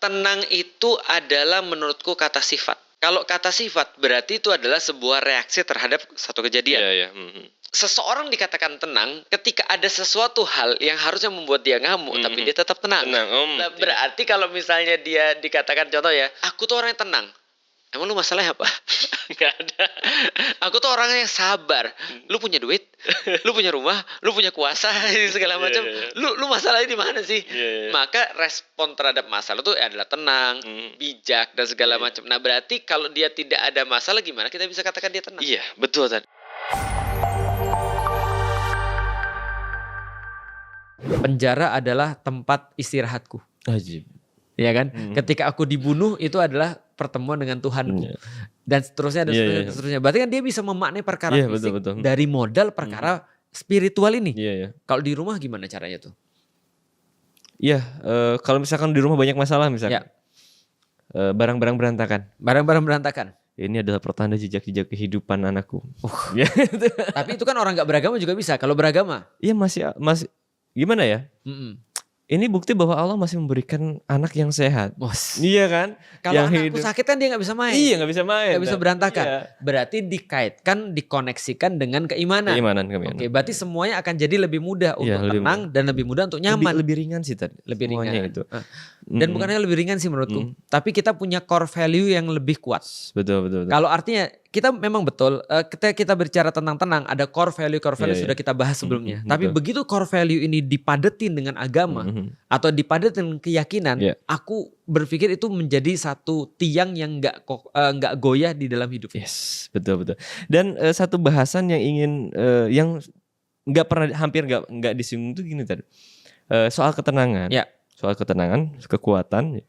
Tenang itu adalah menurutku kata sifat. Kalau kata sifat berarti itu adalah sebuah reaksi terhadap satu kejadian. Iya. Seseorang dikatakan tenang ketika ada sesuatu hal yang harusnya membuat dia ngamuk, tapi dia tetap tenang. Nah, berarti kalau misalnya dia dikatakan, contoh ya, aku tuh orang yang tenang. Emang lu masalahnya apa? Gak ada. Aku tuh orangnya yang sabar. Lu punya duit, lu punya rumah, lu punya kuasa, segala macam. Lu masalahnya di mana sih? Maka respon terhadap masalah itu adalah tenang, bijak dan segala macam. Nah, berarti kalau dia tidak ada masalah, gimana kita bisa katakan dia tenang? Iya, betul tadi. Penjara adalah tempat istirahatku. Ajib. Ya kan? Ketika aku dibunuh itu adalah pertemuan dengan Tuhanku. Dan seterusnya dan seterusnya. Berarti kan dia bisa memaknai perkara fisik betul. dari modal perkara spiritual ini. Iya. Kalau di rumah gimana caranya tuh? Iya, kalau misalkan di rumah banyak masalah misalkan. Barang-barang berantakan. Barang-barang berantakan. Ini adalah pertanda jejak-jejak kehidupan anakku. Tapi itu kan orang gak beragama juga bisa. Kalau beragama? Iya masih gimana ya? Ini bukti bahwa Allah masih memberikan anak yang sehat. Iya kan? Kalau anakku sakit kan dia gak bisa main. Iya, gak bisa main. Gak bisa berantakan. Iya. Berarti dikaitkan, dikoneksikan dengan keimanan. Keimanan. Oke, berarti semuanya akan jadi lebih mudah untuk tenang dan lebih mudah untuk nyaman. Lebih ringan sih tadi. Lebih ringan. Itu. Dan bukannya lebih ringan sih menurutku. Tapi kita punya core value yang lebih kuat. Betul. Kalau artinya kita memang betul, ketika kita bicara tentang tenang, ada core value sudah kita bahas sebelumnya. Tapi begitu core value ini dipadetin dengan agama atau dipadetin dengan keyakinan, aku berpikir itu menjadi satu tiang yang nggak goyah di dalam hidup. Yes, betul. Dan satu bahasan yang ingin yang nggak pernah hampir nggak disinggung tuh gini tadi, soal ketenangan. Soal ketenangan, kekuatan.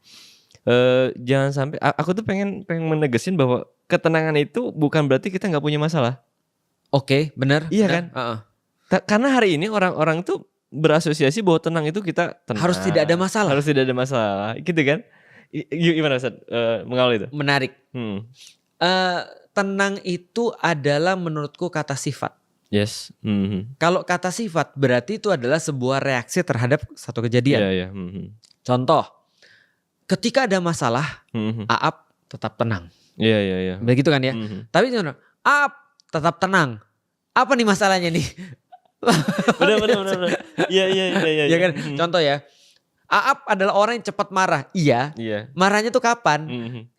Jangan sampai aku tuh pengen menegesin bahwa ketenangan itu bukan berarti kita nggak punya masalah. Oke, benar. Iya kan? Karena hari ini orang-orang tuh berasosiasi bahwa tenang itu kita tenang. Harus tidak ada masalah. Harus tidak ada masalah, gitu kan? Gimana Ustaz mengawal itu? Menarik. Tenang itu adalah menurutku kata sifat. Yes. Kalau kata sifat berarti itu adalah sebuah reaksi terhadap satu kejadian. Iya. Contoh, ketika ada masalah, Aap tetap tenang. Iya. Begitu kan ya. Tapi Aap tetap tenang. Apa nih masalahnya nih? Benar. Iya. Ya kan. Contoh ya. Aap adalah orang yang cepat marah. Iya. Marahnya tuh kapan?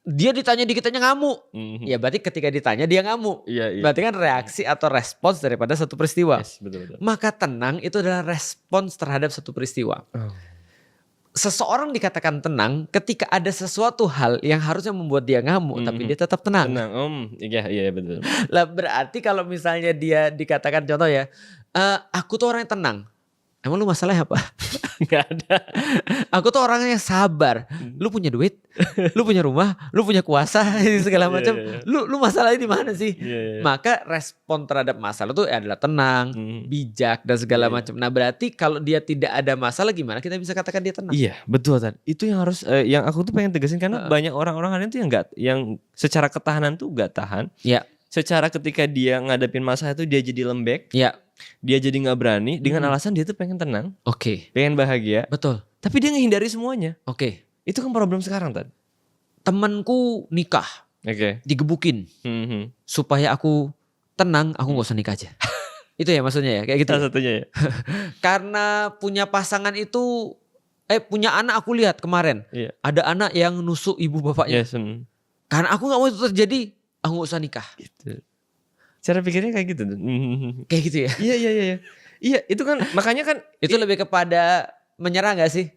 Dia ditanya dikit aja ngamuk. Ya berarti ketika ditanya dia ngamuk. Iya. Berarti kan reaksi atau respons daripada satu peristiwa. Yes, betul. Maka tenang itu adalah respons terhadap satu peristiwa. Seseorang dikatakan tenang ketika ada sesuatu hal yang harusnya membuat dia ngamuk, tapi dia tetap tenang. Iya betul. Lah berarti kalau misalnya dia dikatakan, contoh ya, aku tuh orang yang tenang. Emang lu masalahnya apa? Gak ada. Aku tuh orangnya yang sabar. Lu punya duit, lu punya rumah, lu punya kuasa, segala macam. Lu masalahnya di mana sih? Maka respon terhadap masalah itu adalah tenang, bijak dan segala macam. Nah, berarti kalau dia tidak ada masalah, gimana kita bisa katakan dia tenang? Iya, betul Tan. Itu yang harus yang aku tuh pengen tegasin karena banyak orang-orang hari itu yang secara ketahanan tuh gak tahan. Iya. Secara ketika dia ngadepin masalah itu dia jadi lembek. Iya. Dia jadi gak berani dengan alasan dia tuh pengen tenang. Oke. Pengen bahagia. Betul. Tapi dia ngehindari semuanya. Oke. Itu kan problem sekarang Tan. Temanku nikah. Oke. Digebukin. Supaya aku tenang, aku gak usah nikah aja. Itu ya maksudnya ya, kayak gitu. Salah satunya ya. Karena punya pasangan itu, punya anak aku lihat kemarin. Iya. Ada anak yang nusuk ibu bapaknya. Yes. Karena aku gak mau itu terjadi, aku gak usah nikah. Gitu. Cara pikirnya kayak gitu. Kayak gitu ya? Iya. Iya, itu kan makanya kan. Itu lebih kepada menyerah gak sih?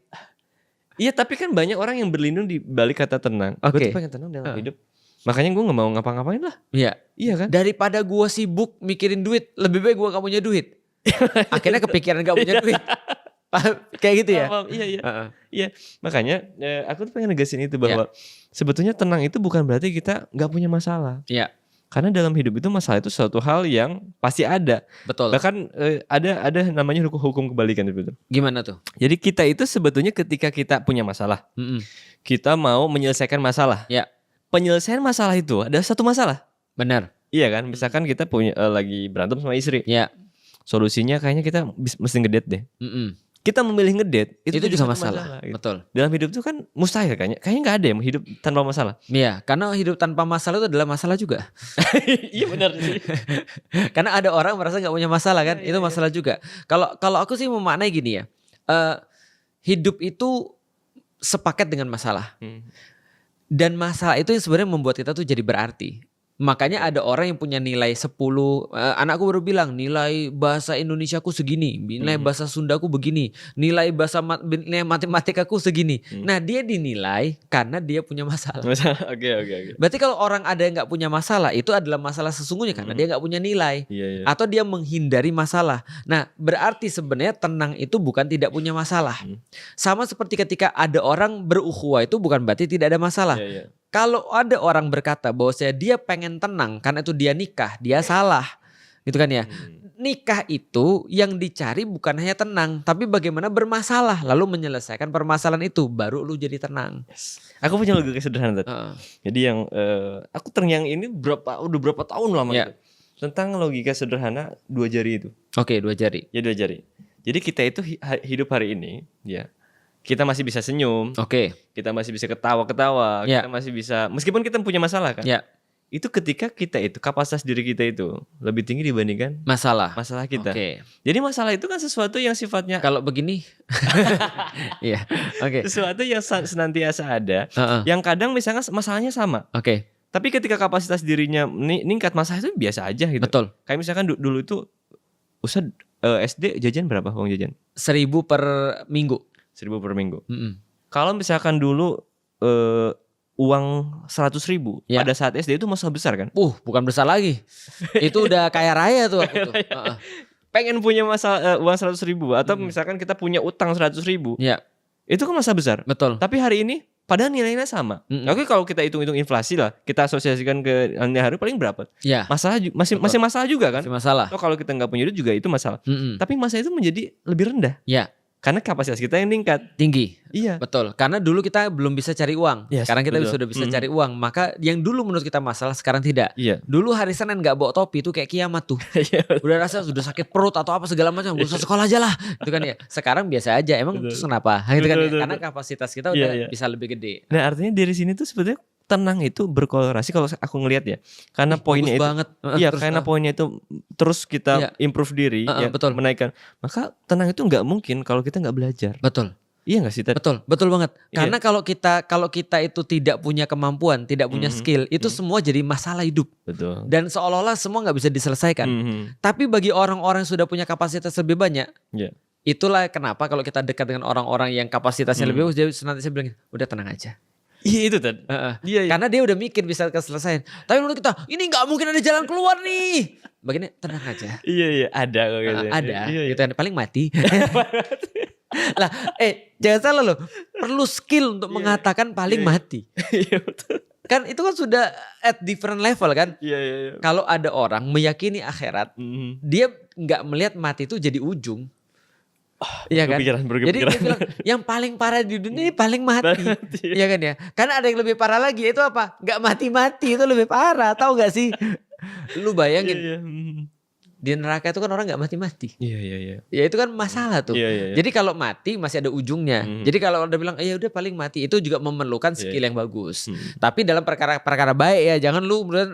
Iya, tapi kan banyak orang yang berlindung di balik kata tenang. Gue tuh pengen tenang dalam hidup. Makanya gue gak mau ngapa-ngapain lah. Iya kan? Daripada gue sibuk mikirin duit, lebih baik gue gak punya duit. Akhirnya kepikiran gak punya duit. Kayak gitu ya? Iya, makanya aku tuh pengen negasin itu bahwa sebetulnya tenang itu bukan berarti kita gak punya masalah. Iya. Karena dalam hidup itu masalah itu suatu hal yang pasti ada. Betul. Bahkan ada namanya hukum kebalikan itu. Gimana tuh? Jadi kita itu sebetulnya ketika kita punya masalah, kita mau menyelesaikan masalah. Ya. Penyelesaian masalah itu ada satu masalah. Benar. Iya kan? Misalkan kita punya lagi berantem sama istri. Ya. Solusinya kayaknya kita mesti ngedate deh. kita memilih ngedate itu juga masalah. Gitu. Betul. Dalam hidup itu kan mustahil kayaknya nggak ada yang hidup tanpa masalah. Iya, karena hidup tanpa masalah itu adalah masalah juga. Iya benar sih. Karena ada orang merasa nggak punya masalah kan, itu masalah juga. Kalau aku sih memaknai gini ya, hidup itu sepaket dengan masalah. Dan masalah itu yang sebenarnya membuat kita tuh jadi berarti. Makanya ada orang yang punya nilai 10, anakku baru bilang nilai bahasa Indonesiaku segini, nilai bahasa Sundaku begini, nilai matematikaku segini. Nah dia dinilai karena dia punya masalah. Oke. Berarti kalau orang ada yang nggak punya masalah, itu adalah masalah sesungguhnya karena dia nggak punya nilai, atau dia menghindari masalah. Nah berarti sebenarnya tenang itu bukan tidak punya masalah. Sama seperti ketika ada orang berukhuwah itu bukan berarti tidak ada masalah. Kalau ada orang berkata bahwa dia pengen tenang karena itu dia nikah, dia salah. Gitu kan ya. Nikah itu yang dicari bukan hanya tenang, tapi bagaimana bermasalah lalu menyelesaikan permasalahan itu, baru lu jadi tenang. Aku punya logika sederhana tadi. Jadi yang aku terngiang ini udah berapa tahun lama gitu. Tentang logika sederhana 2 jari itu. Oke, 2 jari. Ya 2 jari. Jadi kita itu hidup hari ini ya. Kita masih bisa senyum. Kita masih bisa ketawa-ketawa, kita masih bisa meskipun kita punya masalah kan. Itu ketika kita itu kapasitas diri kita itu lebih tinggi dibandingkan masalah kita. Jadi masalah itu kan sesuatu yang sifatnya kalau begini sesuatu yang senantiasa ada, yang kadang misalnya masalahnya sama. Tapi ketika kapasitas dirinya meningkat, masalah itu biasa aja gitu. Betul. Kayak misalkan dulu itu Ustaz SD jajan berapa uang jajan? 1.000 per minggu. 1.000 per minggu. Kalau misalkan dulu uang 100.000 pada saat SD itu masalah besar kan? Bukan besar lagi. Itu udah kaya raya tuh aku tuh. Pengen punya masalah uang 100.000 atau misalkan kita punya utang 100.000. Itu kan masalah besar. Betul. Tapi hari ini padahal nilainya sama. Oke, kalau kita hitung-hitung inflasi lah, kita asosiasikan ke hari paling berapa? Masalah masih masalah juga kan? Masih masalah. Kalau kita nggak punya duit juga itu masalah. Tapi masalah itu menjadi lebih rendah. Karena kapasitas kita yang tinggi. Iya. Betul. Karena dulu kita belum bisa cari uang. Sekarang kita sudah bisa cari uang. Maka yang dulu menurut kita masalah sekarang tidak. Dulu hari Senin gak bawa topi itu kayak kiamat tuh. Udah rasa sudah sakit perut atau apa segala macam. Gak usah sekolah aja lah. Itu kan ya. Sekarang biasa aja. Emang terus kenapa? Gitu kan ya. Karena kapasitas kita udah bisa lebih gede. Nah artinya dari sini tuh sebetulnya tenang itu berkorelasi kalau aku ngelihat ya. Karena poinnya itu banget. Karena poinnya itu terus kita improve diri, betul. Menaikkan. Maka tenang itu nggak mungkin kalau kita nggak belajar. Betul. Iya nggak sih? Betul banget. Karena kalau kita itu tidak punya kemampuan, tidak punya skill, itu semua jadi masalah hidup. Betul. Dan seolah-olah semua nggak bisa diselesaikan. Tapi bagi orang-orang yang sudah punya kapasitas lebih banyak, itulah kenapa kalau kita dekat dengan orang-orang yang kapasitasnya lebih bagus, dia nanti saya bilang, udah tenang aja. Iya itu tadi. Karena dia udah mikir bisa keselesaian. Tapi menurut kita ini nggak mungkin ada jalan keluar nih. Begini tenang aja. Iya ada kok gitu. Ada. Gitu kan paling mati. Lah, jangan salah loh. Perlu skill untuk mengatakan paling mati. Iya betul. Kan itu kan sudah at different level kan. Iya. Kalau ada orang meyakini akhirat, dia nggak melihat mati itu jadi ujung. Iya kan? Jadi dia bilang yang paling parah di dunia ini paling mati. Iya kan ya? Karena ada yang lebih parah lagi, itu apa? Gak mati-mati itu lebih parah, tahu gak sih? Lu bayangin di neraka itu kan orang gak mati-mati. Iya. Ya itu kan masalah tuh. Jadi kalau mati masih ada ujungnya. Jadi kalau udah bilang ya udah paling mati, itu juga memerlukan skill yang bagus. Tapi dalam perkara baik ya, jangan lu kemudian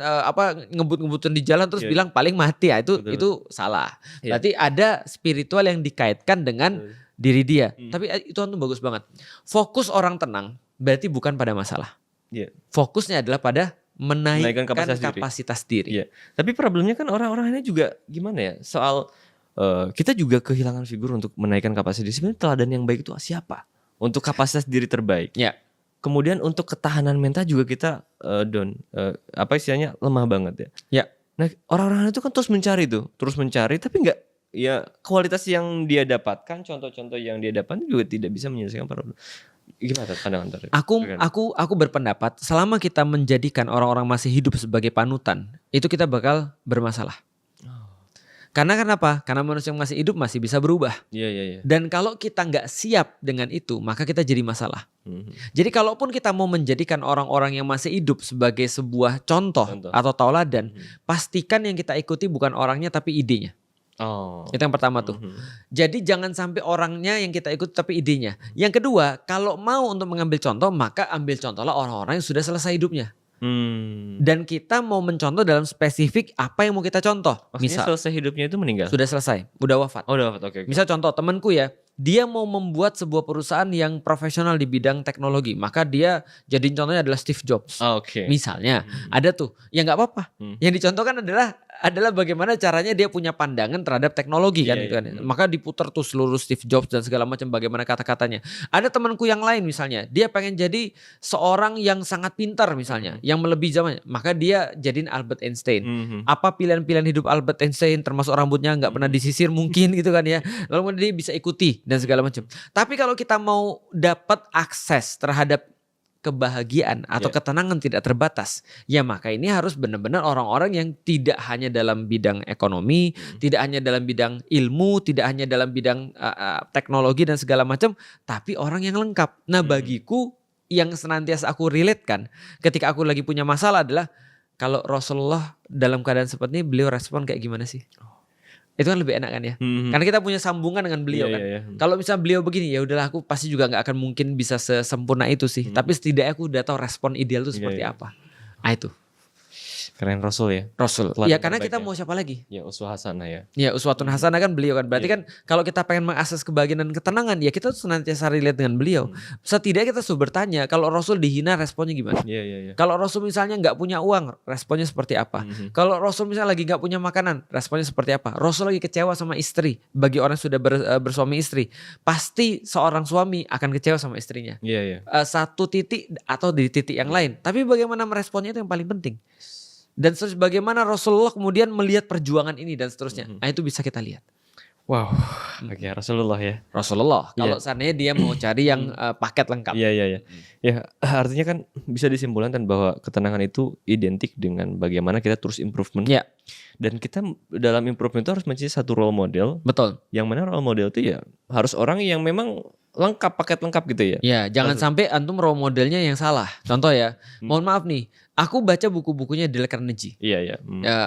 ngebut-ngebutin di jalan terus bilang paling mati ya, itu salah. Berarti ada spiritual yang dikaitkan dengan diri dia. Tapi itu tuh bagus banget. Fokus orang tenang berarti bukan pada masalah. Fokusnya adalah pada menaikkan kapasitas diri. Iya. Tapi problemnya kan orang-orang ini juga gimana ya? Soal kita juga kehilangan figur untuk menaikkan kapasitas diri. Sebenarnya teladan yang baik itu siapa? Untuk kapasitas diri terbaik. Kemudian untuk ketahanan mental juga kita down. Istilahnya lemah banget ya. Nah, orang-orang itu kan terus mencari tapi enggak ya kualitas yang dia dapatkan, contoh-contoh yang dia dapatkan juga tidak bisa menyelesaikan problem. Gimana pandangan Tarek? Aku berpendapat selama kita menjadikan orang-orang masih hidup sebagai panutan, itu kita bakal bermasalah. Karena kenapa? Karena manusia yang masih hidup masih bisa berubah. Iya. Dan kalau kita nggak siap dengan itu, maka kita jadi masalah. Jadi kalaupun kita mau menjadikan orang-orang yang masih hidup sebagai sebuah contoh atau tauladan, pastikan yang kita ikuti bukan orangnya tapi idenya. Itu yang pertama tuh. Jadi jangan sampai orangnya yang kita ikut tapi idenya. Yang kedua, kalau mau untuk mengambil contoh, maka ambil contohlah orang-orang yang sudah selesai hidupnya. Dan kita mau mencontoh dalam spesifik apa yang mau kita contoh. Maksudnya selesai hidupnya itu meninggal? Sudah selesai, udah wafat. Oh, udah wafat, oke. Misal contoh temanku ya, dia mau membuat sebuah perusahaan yang profesional di bidang teknologi, maka dia jadiin contohnya adalah Steve Jobs. Misalnya, ada tuh, ya nggak apa-apa. Yang dicontohkan adalah bagaimana caranya dia punya pandangan terhadap teknologi kan, gitu kan. Maka diputar tuh seluruh Steve Jobs dan segala macam bagaimana kata-katanya. Ada temanku yang lain misalnya, dia pengen jadi seorang yang sangat pintar misalnya, yang melebihi zamannya, maka dia jadiin Albert Einstein. Apa pilihan-pilihan hidup Albert Einstein, termasuk rambutnya nggak pernah disisir mungkin gitu kan ya. Lalu dia bisa ikuti dan segala macam. Tapi kalau kita mau dapat akses terhadap kebahagiaan atau ketenangan tidak terbatas, ya maka ini harus benar-benar orang-orang yang tidak hanya dalam bidang ekonomi, tidak hanya dalam bidang ilmu, tidak hanya dalam bidang teknologi dan segala macam, tapi orang yang lengkap. Nah, bagiku yang senantiasa aku relate-kan ketika aku lagi punya masalah adalah kalau Rasulullah dalam keadaan seperti ini, beliau respon kayak gimana sih? Itu kan lebih enak kan ya, karena kita punya sambungan dengan beliau kan. Kalau misalnya beliau begini, ya udahlah aku pasti juga nggak akan mungkin bisa sesempurna itu sih. Tapi setidaknya aku udah tahu respon ideal itu seperti apa. Nah itu. Keren Rasul ya. Rasul. Ya karena kita mau siapa lagi? Ya uswah hasanah ya. Ya uswatun hasanah kan beliau kan. Berarti kan kalau kita pengen mengakses kebahagiaan dan ketenangan, ya kita senantiasa relate dengan beliau. Setidaknya kita sudah bertanya, kalau Rasul dihina responnya gimana? Kalau Rasul misalnya nggak punya uang, responnya seperti apa? Kalau Rasul misalnya lagi nggak punya makanan, responnya seperti apa? Rasul lagi kecewa sama istri. Bagi orang yang sudah bersuami istri, pasti seorang suami akan kecewa sama istrinya. Satu titik atau di titik yang lain. Tapi bagaimana meresponnya itu yang paling penting. Dan terus bagaimana Rasulullah kemudian melihat perjuangan ini dan seterusnya. Nah itu bisa kita lihat. Wow, oke, Rasulullah ya. Rasulullah. Kalau seandainya dia mau cari yang paket lengkap. Ya, artinya kan bisa disimpulkan bahwa ketenangan itu identik dengan bagaimana kita terus improvement. Dan kita dalam improvement itu harus mencari satu role model. Betul. Yang mana role model itu ya harus orang yang memang lengkap, paket lengkap gitu ya. Ya, jangan sampai antum role modelnya yang salah. Contoh ya, mohon maaf nih, aku baca buku-bukunya Dale Carnegie.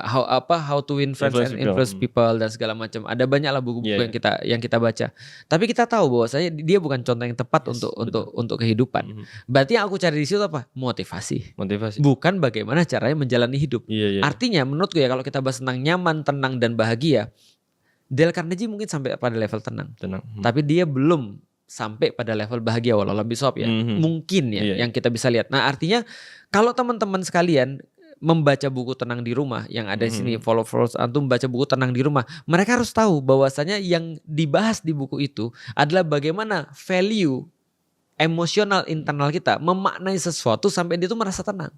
How to Win Friends and Influence People dan segala macam. Ada banyak lah buku-buku yang kita baca. Tapi kita tahu bahwa dia bukan contoh yang tepat untuk kehidupan. Berarti yang aku cari di situ apa? Motivasi. Bukan bagaimana caranya menjalani hidup. Artinya menurutku ya kalau kita bahas tentang nyaman, tenang dan bahagia, Dale Carnegie mungkin sampai pada level tenang. Tapi dia belum sampai pada level bahagia walau bisop ya. Mungkin ya yang kita bisa lihat. Nah, artinya kalau teman-teman sekalian membaca buku Tenang di Rumah yang ada di sini, followers antum baca buku Tenang di Rumah, mereka harus tahu bahwasanya yang dibahas di buku itu adalah bagaimana value emosional internal kita memaknai sesuatu sampai dia itu merasa tenang.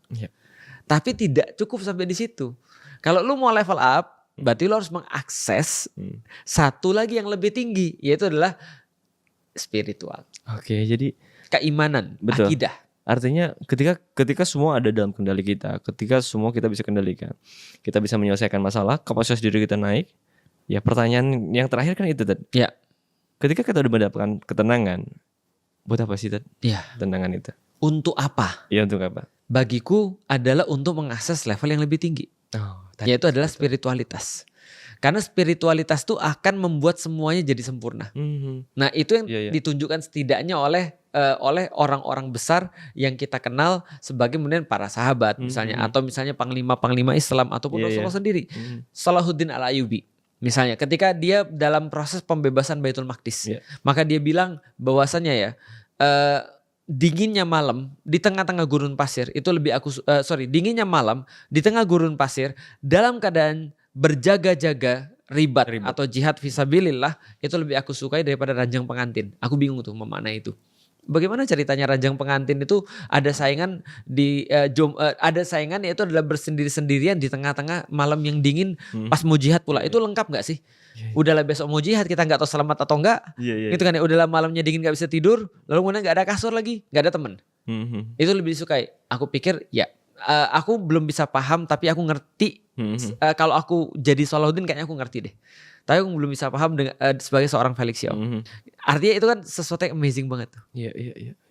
Tapi tidak cukup sampai di situ. Kalau lu mau level up, berarti lu harus mengakses satu lagi yang lebih tinggi, yaitu adalah spiritual. Jadi keimanan, akidah. Artinya ketika semua ada dalam kendali kita, ketika semua kita bisa kendalikan, kita bisa menyelesaikan masalah, kapasitas diri kita naik. Ya pertanyaan yang terakhir kan itu tadi. Ketika kita udah mendapatkan ketenangan, buat apa sih ketenangan itu? Untuk apa? Untuk apa? Bagiku adalah untuk mengakses level yang lebih tinggi. Yaitu adalah spiritualitas. Karena spiritualitas itu akan membuat semuanya jadi sempurna. Nah itu yang ditunjukkan setidaknya oleh orang-orang besar yang kita kenal sebagai kemudian para sahabat misalnya, atau misalnya panglima-panglima Islam ataupun Rasulullah sendiri. Salahuddin Al-Ayyubi misalnya, ketika dia dalam proses pembebasan Baitul Maqdis, maka dia bilang bahwasannya ya dinginnya malam di tengah-tengah gurun pasir itu dinginnya malam di tengah gurun pasir dalam keadaan berjaga-jaga ribat atau jihad fisabilillah itu lebih aku sukai daripada ranjang pengantin. Aku bingung tuh memaknai itu. Bagaimana ceritanya ranjang pengantin itu ada saingan ada saingan yaitu adalah bersendiri-sendirian di tengah-tengah malam yang dingin pas mau jihad pula. Itu lengkap gak sih? Udahlah besok mau jihad kita nggak tahu selamat atau enggak. Gitu kan ya, udahlah malamnya dingin nggak bisa tidur, lalu kemudian nggak ada kasur lagi, nggak ada teman. Itu lebih disukai. Aku pikir aku belum bisa paham tapi aku ngerti. Kalau aku jadi Salahuddin kayaknya aku ngerti deh. Tapi aku belum bisa paham sebagai seorang Felix Xiao. Artinya itu kan sesuatu yang amazing banget tuh.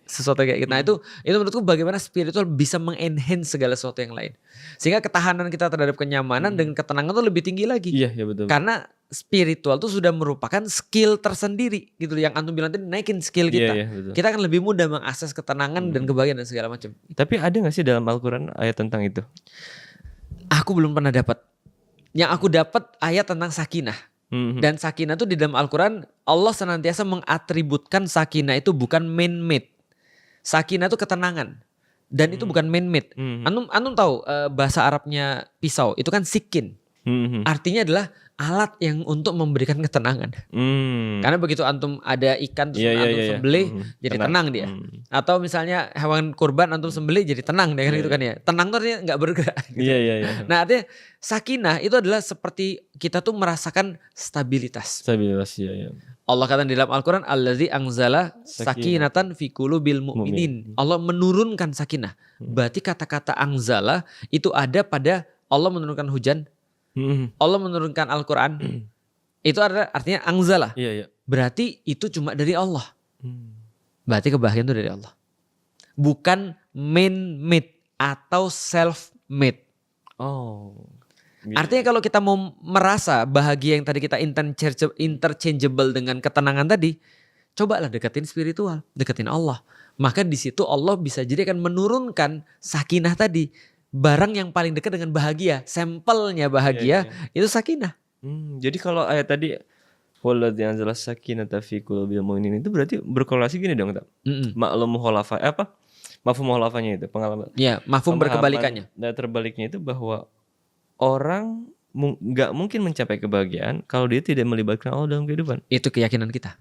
sesuatu kayak gitu. Nah itu menurutku bagaimana spiritual bisa mengenhance segala sesuatu yang lain. Sehingga ketahanan kita terhadap kenyamanan dengan ketenangan tuh lebih tinggi lagi. Iya, betul. Karena spiritual tuh sudah merupakan skill tersendiri gitu. Yang antum bilang tadi naikin skill kita. Betul. Kita akan lebih mudah mengakses ketenangan dan kebahagiaan dan segala macam. Tapi ada gak sih dalam Al-Quran ayat tentang itu? Aku belum pernah dapat. Yang aku dapat ayat tentang sakinah. Dan sakinah itu di dalam Al-Quran Allah senantiasa mengatributkan sakinah itu bukan man-made. Sakinah itu ketenangan dan itu bukan man-made. Antum tahu bahasa Arabnya pisau itu kan sikin. Artinya adalah alat yang untuk memberikan ketenangan. Karena begitu antum ada ikan terus antum sembelih jadi tenang dia. Atau misalnya hewan kurban antum sembelih jadi tenang dia kan gitu kan ya. Tenang tuh artinya nggak bergerak. Gitu. Nah artinya sakinah itu adalah seperti kita tuh merasakan stabilitas. Allah kata di dalam Al-Quran allazi anzala sakinatan fi qulubil mu'minin. Allah menurunkan sakinah. Berarti kata-kata anzala itu ada pada Allah menurunkan hujan. Allah menurunkan Al-Quran. Itu artinya anzala. Berarti itu cuma dari Allah. Berarti kebahagiaan itu dari Allah. Bukan man-made atau self-made. Artinya kalau kita mau merasa bahagia yang tadi kita interchangeable dengan ketenangan tadi, cobalah deketin spiritual, deketin Allah. Maka di situ Allah bisa jadi akan menurunkan sakinah tadi. Barang yang paling dekat dengan bahagia, sampelnya bahagia itu sakinah. Jadi kalau ayat tadi waladzi anzala sakinata fi qulubil mu'minin itu berarti berkorelasi gini dong, tak? Maklum khulafa mafhum khulafanya itu pengalaman. Iya, mafhum berkebalikannya. Dan terbaliknya itu bahwa orang nggak mungkin mencapai kebahagiaan kalau dia tidak melibatkan Allah dalam kehidupan. Itu keyakinan kita.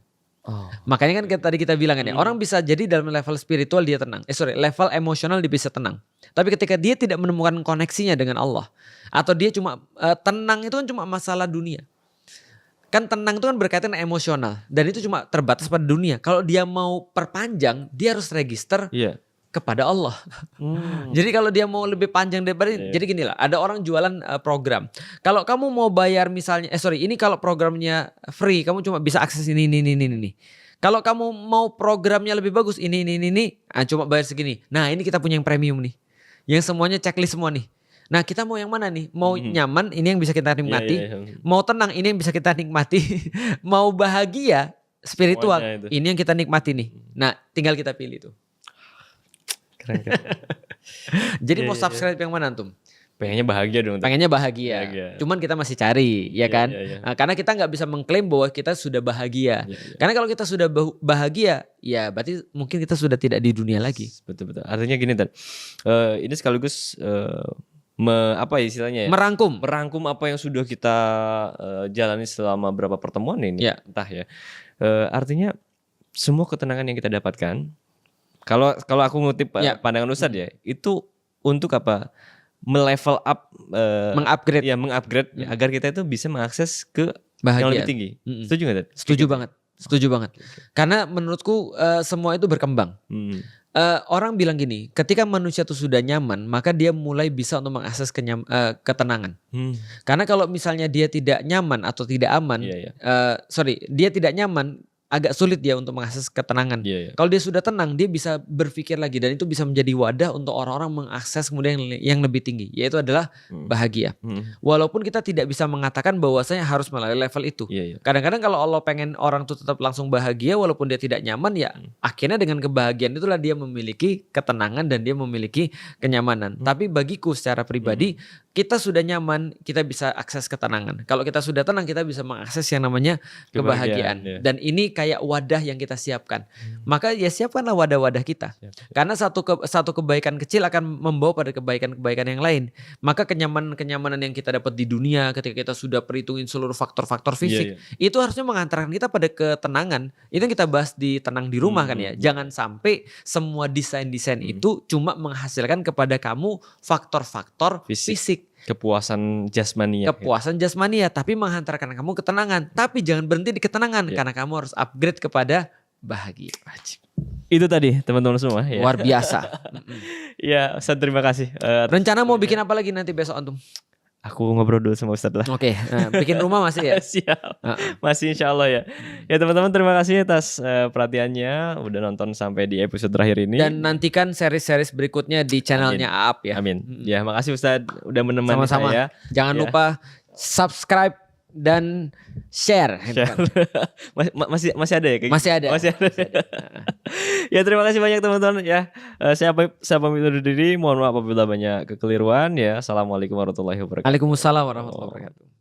Makanya kan tadi kita bilang kan ya, orang bisa jadi dalam level spiritual dia tenang. Level emosional dia bisa tenang. Tapi ketika dia tidak menemukan koneksinya dengan Allah, atau dia cuma tenang itu kan cuma masalah dunia. Kan tenang itu kan berkaitan dengan emosional dan itu cuma terbatas pada dunia. Kalau dia mau perpanjang, dia harus register kepada Allah. Jadi kalau dia mau lebih panjang daripada jadi gini lah, ada orang jualan program. Kalau kamu mau bayar misalnya ini kalau programnya free, kamu cuma bisa akses ini. Kalau kamu mau programnya lebih bagus ini, cuma bayar segini. Nah, ini kita punya yang premium nih. Yang semuanya checklist semua nih. Nah, kita mau yang mana nih? Mau nyaman, ini yang bisa kita nikmati. Mau tenang, ini yang bisa kita nikmati. Mau bahagia, spiritual, ini yang kita nikmati nih. Nah, tinggal kita pilih tuh. Keren. Jadi mau subscribe yang mana antum? Pengennya bahagia dong. Pengennya bahagia. Cuman kita masih cari, ya kan? Nah, karena kita nggak bisa mengklaim bahwa kita sudah bahagia. Karena kalau kita sudah bahagia, ya berarti mungkin kita sudah tidak di dunia lagi. Betul. Artinya gini, Tan. Ini sekaligus apa istilahnya ya? Merangkum apa yang sudah kita jalani selama berapa pertemuan ini. Entah ya. Artinya semua ketenangan yang kita dapatkan, kalau aku ngutip pandangan Ustadz ya, itu untuk apa? Melevel up, mengupgrade agar kita itu bisa mengakses ke bahagia yang lebih tinggi. Setuju nggak? Setuju banget. Karena menurutku semua itu berkembang. Orang bilang gini, ketika manusia itu sudah nyaman, maka dia mulai bisa untuk mengakses ketenangan. Karena kalau misalnya dia tidak nyaman atau tidak aman, dia tidak nyaman, agak sulit dia untuk mengakses ketenangan. Kalau dia sudah tenang, dia bisa berpikir lagi dan itu bisa menjadi wadah untuk orang-orang mengakses kemudian yang lebih tinggi, yaitu adalah bahagia. Walaupun kita tidak bisa mengatakan bahwasanya harus melalui level itu. Kadang-kadang kalau Allah pengen orang itu tetap langsung bahagia walaupun dia tidak nyaman, ya akhirnya dengan kebahagiaan itulah dia memiliki ketenangan dan dia memiliki kenyamanan. Tapi bagiku secara pribadi, kita sudah nyaman, kita bisa akses ketenangan. Kalau kita sudah tenang, kita bisa mengakses yang namanya kebahagiaan. Dan ini kayak wadah yang kita siapkan. Maka ya siapkanlah wadah-wadah kita. Karena satu kebaikan kecil akan membawa pada kebaikan-kebaikan yang lain. Maka kenyamanan-kenyamanan yang kita dapat di dunia ketika kita sudah perhitungin seluruh faktor-faktor fisik, itu harusnya mengantarkan kita pada ketenangan. Itu yang kita bahas di Tenang di Rumah kan ya. Jangan sampai semua desain-desain itu cuma menghasilkan kepada kamu faktor-faktor fisik. Kepuasan jasmania, tapi menghantarkan kamu ketenangan. Tapi jangan berhenti di ketenangan, karena kamu harus upgrade kepada bahagia. Itu tadi teman-teman semua. Luar biasa. Ya, Ustaz, terima kasih. Rencana mau bikin apa lagi nanti besok antum? Aku ngobrol dulu sama Ustadz lah. Oke, bikin rumah masih ya? Siap. Masih insya Allah ya. Ya teman-teman, terima kasih atas perhatiannya. Udah nonton sampai di episode terakhir ini. Dan nantikan seri-seri berikutnya di channelnya Aap ya. Amin. Ya makasih Ustadz udah menemani Sama-sama. saya. Jangan lupa subscribe dan share. Masih ada ya? Masih ada. Ya terima kasih banyak teman-teman ya. Saya pamit undur diri. Mohon maaf apabila banyak kekeliruan ya. Assalamualaikum warahmatullahi wabarakatuh. Waalaikumsalam warahmatullahi wabarakatuh.